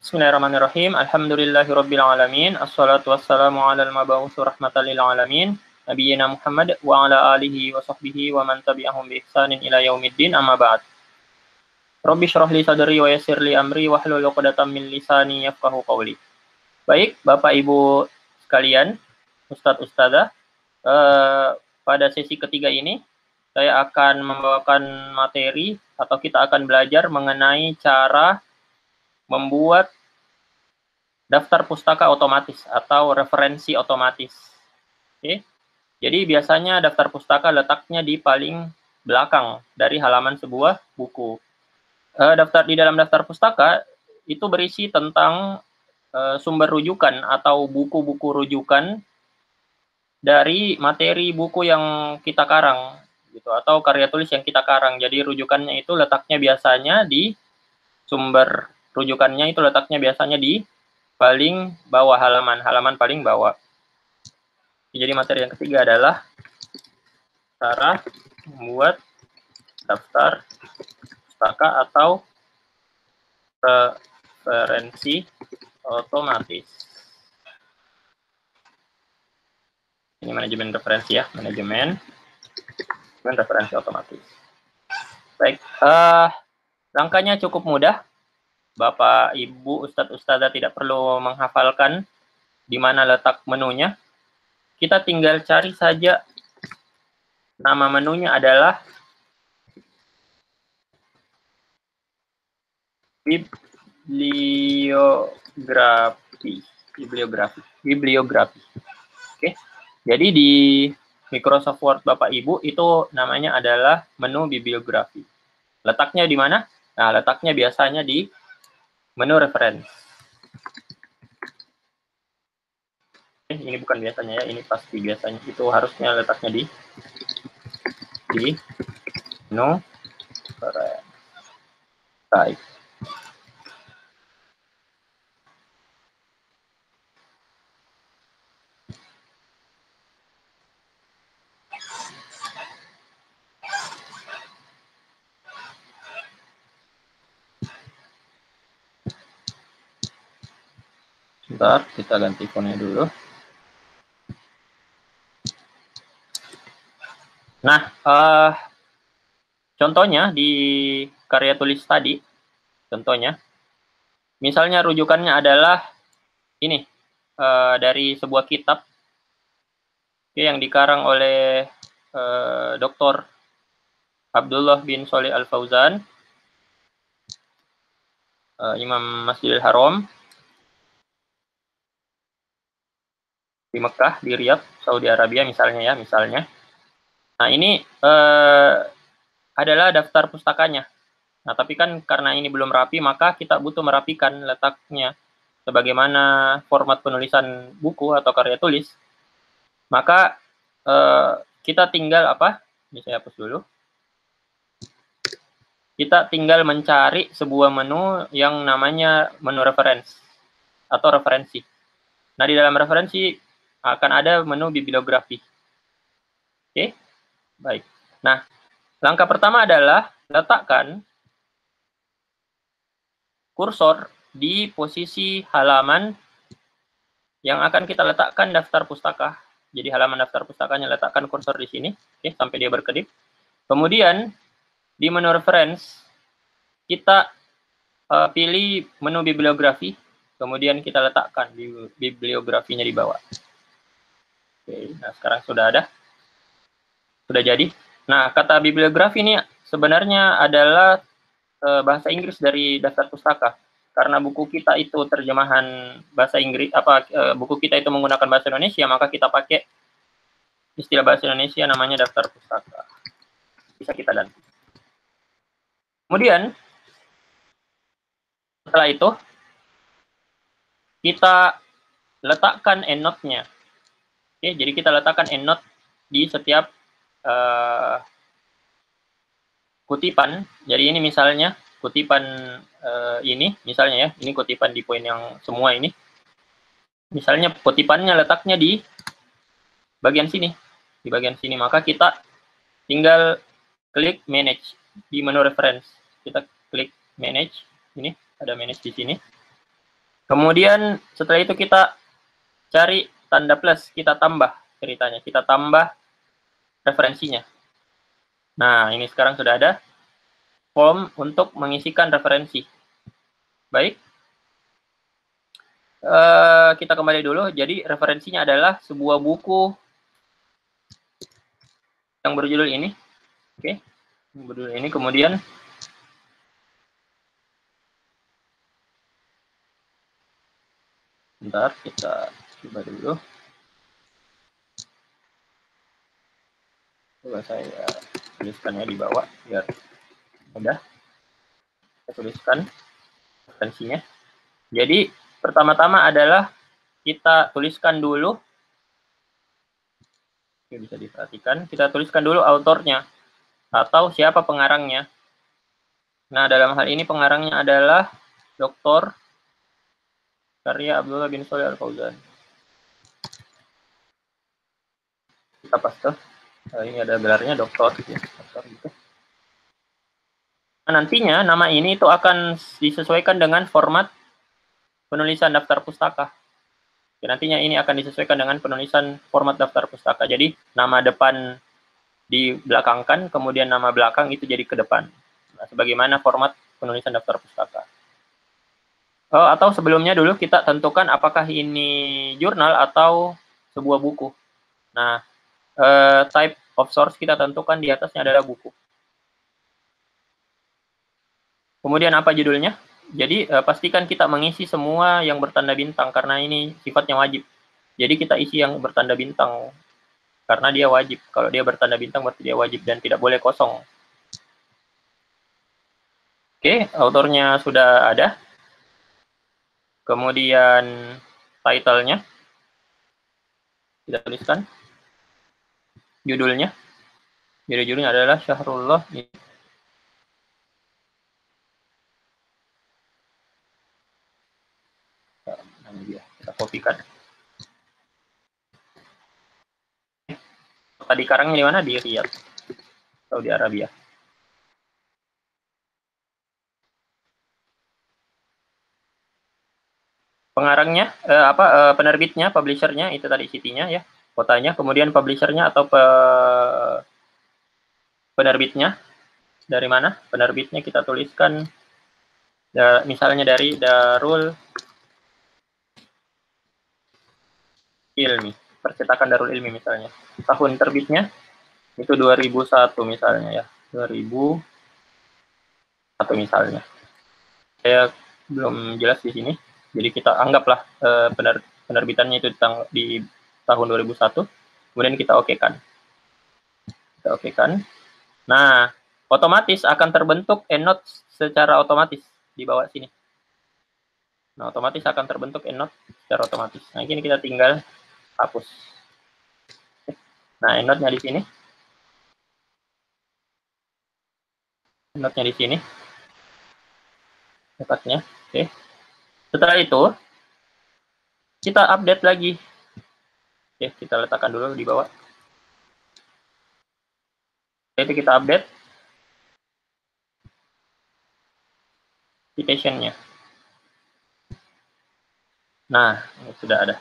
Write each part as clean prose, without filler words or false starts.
Bismillahirrahmanirrahim. Alhamdulillahirabbil alamin. Assalatu wassalamu alal mab'uts rahmatan lil alamin. Nabiyyina Muhammad wa ala alihi wa sahbihi wa man tabi'ahum bi ihsanin ila yaumiddin, amma ba'd. Rabbi shrah li sadri wa yassir li amri wahlul 'uqdatam min lisani yafqahu qawli. Baik, Bapak Ibu sekalian, Ustadz Ustadzah, pada sesi ketiga ini saya akan membawakan materi atau kita akan belajar mengenai cara membuat daftar pustaka otomatis atau referensi otomatis. Oke. Jadi biasanya daftar pustaka letaknya di paling belakang dari halaman sebuah buku. Di dalam daftar pustaka itu berisi tentang sumber rujukan atau buku-buku rujukan dari materi buku yang kita karang gitu, atau karya tulis yang kita karang. Jadi rujukannya itu letaknya biasanya di sumber rujukannya itu letaknya biasanya di paling bawah halaman paling bawah. Jadi materi yang ketiga adalah cara membuat daftar pustaka atau referensi otomatis. Ini manajemen referensi ya, manajemen referensi otomatis. Baik, langkahnya cukup mudah. Bapak, Ibu, Ustadz, Ustadzah tidak perlu menghafalkan di mana letak menunya. Kita tinggal cari saja. Nama menunya adalah bibliografi. Oke. Jadi di Microsoft Word Bapak Ibu itu namanya adalah menu bibliografi. Letaknya di mana? Nah, letaknya biasanya di menu referensi. Ini bukan biasanya ya, ini pasti biasanya. Itu harusnya letaknya di menu referensi. Baik. Sebentar, kita ganti fontnya dulu. Nah, contohnya di karya tulis tadi, contohnya, misalnya rujukannya adalah ini, dari sebuah kitab yang dikarang oleh Dr. Abdullah bin Shalih Al-Fauzan, Imam Masjidil Haram di Mekah, di Riyadh, Saudi Arabia misalnya ya, misalnya. Nah, ini adalah daftar pustakanya. Nah, tapi kan karena ini belum rapi, maka kita butuh merapikan letaknya sebagaimana format penulisan buku atau karya tulis. Maka kita tinggal apa? Ini saya hapus dulu. Kita tinggal mencari sebuah menu yang namanya menu referensi atau referensi. Nah, di dalam referensi akan ada menu bibliografi. Oke, baik. Nah, langkah pertama adalah letakkan kursor di posisi halaman yang akan kita letakkan daftar pustaka. Jadi halaman daftar pustakanya letakkan kursor di sini, oke, sampai dia berkedip. Kemudian di menu reference kita pilih menu bibliografi, kemudian kita letakkan di bibliografinya di bawah. Oke, nah sekarang sudah jadi. Nah, kata bibliografi ini sebenarnya adalah bahasa Inggris dari daftar pustaka. Karena buku kita itu terjemahan bahasa Inggris, buku kita itu menggunakan bahasa Indonesia, maka kita pakai istilah bahasa Indonesia namanya daftar pustaka. Bisa kita ganti. Kemudian setelah itu kita letakkan endnote-nya. Oke, jadi kita letakkan endnote di setiap kutipan. Jadi ini misalnya kutipan ini, misalnya ya, ini kutipan di poin yang semua ini. Misalnya kutipannya letaknya di bagian sini, maka kita tinggal klik manage di menu reference. Kita klik manage, ini ada manage di sini. Kemudian setelah itu kita cari tanda plus, kita tambah ceritanya, kita tambah referensinya. Nah, ini sekarang sudah ada form untuk mengisikan referensi. Baik, kita kembali dulu. Jadi referensinya adalah sebuah buku yang berjudul ini. Oke, berjudul ini. Kemudian bentar, kita coba dulu. Coba saya tuliskannya di bawah biar mudah. Saya tuliskan referensinya. Jadi pertama-tama adalah kita tuliskan dulu. Oke, bisa diperhatikan. Kita tuliskan dulu autornya atau siapa pengarangnya. Nah, dalam hal ini pengarangnya adalah Dr. Karya Abdullah bin Shalih Al-Fauzan. Kita paste. Ini ada gelarnya doktor gitu. Nah, nantinya nama ini itu akan disesuaikan dengan format penulisan daftar pustaka. Nantinya ini akan disesuaikan dengan penulisan format daftar pustaka. Jadi nama depan dibelakangkan, kemudian nama belakang itu jadi ke depan. Nah, sebagaimana format penulisan daftar pustaka. Atau sebelumnya dulu kita tentukan apakah ini jurnal atau sebuah buku. Nah, type of source kita tentukan di atasnya adalah buku. Kemudian apa judulnya? Jadi pastikan kita mengisi semua yang bertanda bintang karena ini sifatnya wajib. Jadi kita isi yang bertanda bintang karena dia wajib. Kalau dia bertanda bintang berarti dia wajib dan tidak boleh kosong. Oke, autornya sudah ada. Kemudian title-nya kita tuliskan. Judulnya. Jadi judulnya adalah Syahrullah. Kita kopikan. Tadi karangnya di mana? Di Riyadh, Saudi Arabia. Pengarangnya, penerbitnya, publishernya itu tadi city-nya ya, kotanya, kemudian publishernya atau penerbitnya dari mana? Penerbitnya kita tuliskan misalnya dari Darul Ilmi, percetakan Darul Ilmi misalnya. Tahun terbitnya itu 2001 misalnya ya, 2001 misalnya. Saya belum jelas di sini. Jadi kita anggaplah penerbitannya itu di tahun 2001. Kemudian kita okekan. Kita okekan. Nah, otomatis akan terbentuk EndNote secara otomatis di bawah sini. Nah, otomatis akan terbentuk EndNote secara otomatis. Nah, ini kita tinggal hapus. Nah, EndNote-nya di sini. EndNote-nya di sini. Tepatnya. Oke. Setelah itu, kita update lagi. Oke, kita letakkan dulu di bawah. Itu kita update citation-nya. Nah, ini sudah ada.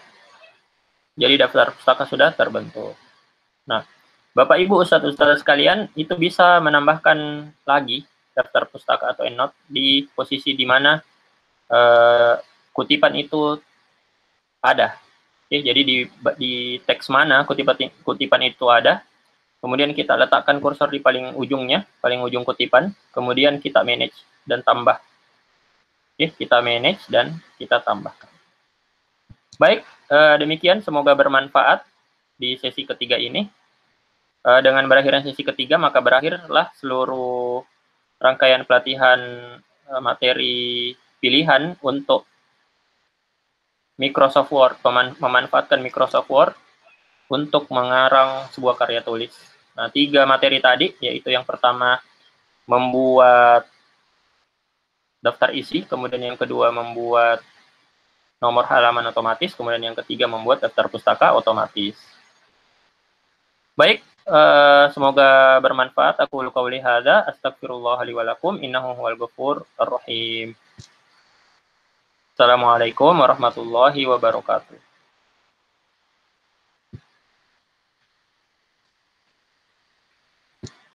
Jadi daftar pustaka sudah terbentuk. Nah, Bapak Ibu Ustadz-Ustadz sekalian itu bisa menambahkan lagi daftar pustaka atau EndNote di posisi di mana kutipan itu ada. Oke, jadi di teks mana kutipan itu ada, kemudian kita letakkan kursor di paling ujungnya, paling ujung kutipan, kemudian kita manage dan tambah. Oke, kita manage dan kita tambahkan. Baik, demikian semoga bermanfaat di sesi ketiga ini. Dengan berakhirnya sesi ketiga, maka berakhirlah seluruh rangkaian pelatihan materi pilihan untuk Microsoft Word, memanfaatkan Microsoft Word untuk mengarang sebuah karya tulis. Nah, 3 materi tadi, yaitu yang pertama membuat daftar isi, kemudian yang kedua membuat nomor halaman otomatis, kemudian yang ketiga membuat daftar pustaka otomatis. Baik, semoga bermanfaat. Aku qouli hadza, astagfirullah li wa lakum, innahu huwal ghafurur rahim. Assalamualaikum warahmatullahi wabarakatuh.